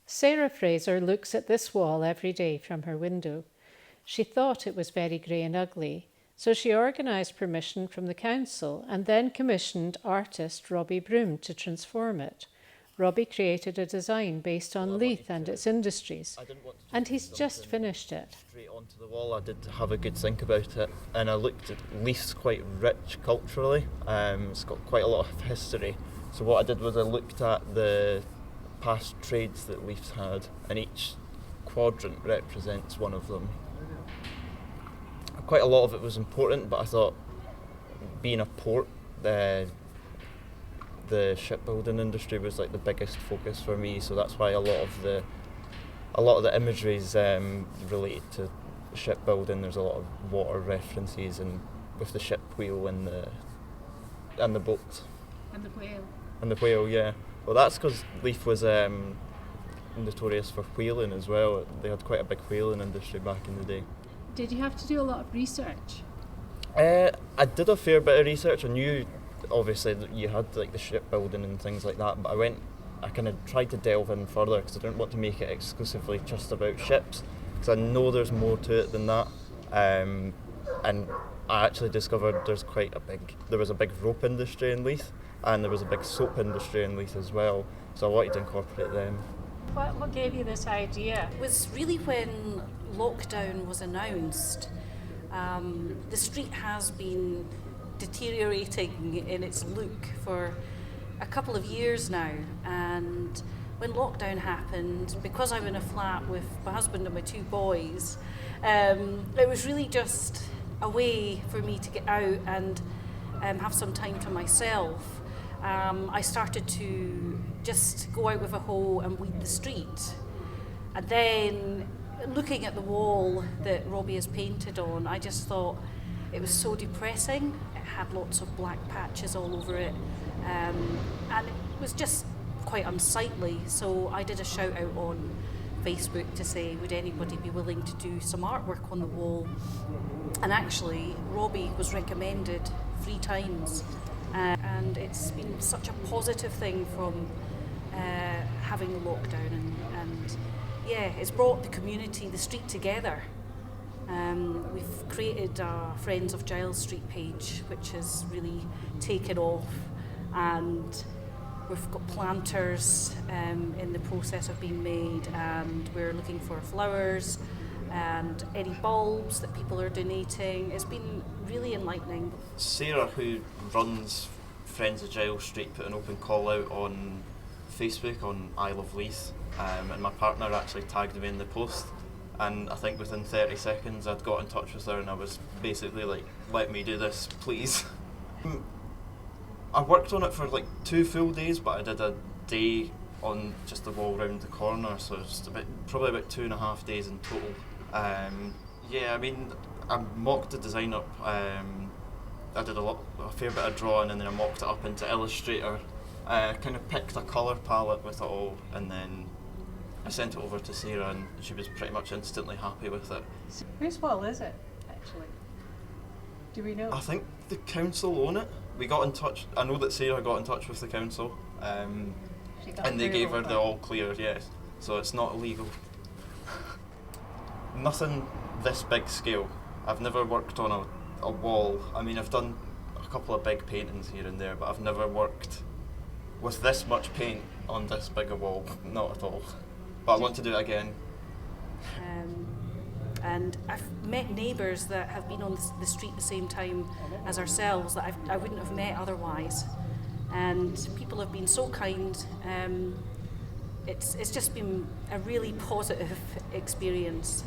Sarah Fraser looks at this wall every day from her window. She thought it was very grey and ugly, so she organised permission from the council and then commissioned artist Robbie Broom to transform it. Robbie created a design based on Leith and its industries, and he's just finished it. Straight onto the wall, I did have a good think about it, and I looked at Leith's quite rich culturally. It's got quite a lot of history. So what I did was I looked at the past trades that Leith's had, and each quadrant represents one of them. Quite a lot of it was important, but I thought, being a port, the shipbuilding industry was like the biggest focus for me. So that's why a lot of the imagery is related to shipbuilding. There's a lot of water references, and with the ship wheel and the boat. And the whale. And the whale, yeah. Well, that's because Leith was notorious for whaling as well. They had quite a big whaling industry back in the day. Did you have to do a lot of research? I did a fair bit of research. I knew, obviously, that you had like the shipbuilding and things like that, but I kind of tried to delve in further because I didn't want to make it exclusively just about ships, because I know there's more to it than that. And I actually discovered there was a big rope industry in Leith, and there was a big soap industry in Leith as well, so I wanted to incorporate them. What gave you this idea? It was really when lockdown was announced. The street has been deteriorating in its look for a couple of years now, and when lockdown happened, because I'm in a flat with my husband and my two boys, it was really just a way for me to get out and have some time to myself. I started to just go out with a hoe and weed the street. And then, looking at the wall that Robbie has painted on, I just thought it was so depressing. It had lots of black patches all over it, and it was just quite unsightly. So I did a shout out on Facebook to say, would anybody be willing to do some artwork on the wall? And actually, Robbie was recommended 3 times. And it's been such a positive thing from having the lockdown, and yeah, it's brought the community, the street together. We've created a Friends of Giles Street page, which has really taken off, and we've got planters in the process of being made, and we're looking for flowers and any bulbs that people are donating. It's been really enlightening. Sarah, who runs Friends of Giles Street, put an open call out on Facebook on I Love Leith, and my partner actually tagged me in the post, and I think within 30 seconds I'd got in touch with her and I was basically like, let me do this, please. I worked on it for like 2 full days, but I did a day on just the wall round the corner, so it's probably about 2.5 days in total. Yeah, I mean, I mocked the design up. I did a fair bit of drawing, and then I mocked it up into Illustrator. Kind of picked a colour palette with it all, and then I sent it over to Sarah, and she was pretty much instantly happy with it. Whose wall is it, actually? Do we know? I think the council own it. We got in touch. I know that Sarah got in touch with the council, and they gave her the all clear. Yes, so it's not illegal. Nothing this big scale. I've never worked on a wall. I mean, I've done a couple of big paintings here and there, but I've never worked with this much paint on this big a wall. Not at all. But I want to do it again. And I've met neighbours that have been on the street the same time as ourselves that I wouldn't have met otherwise. And people have been so kind. It's just been a really positive experience.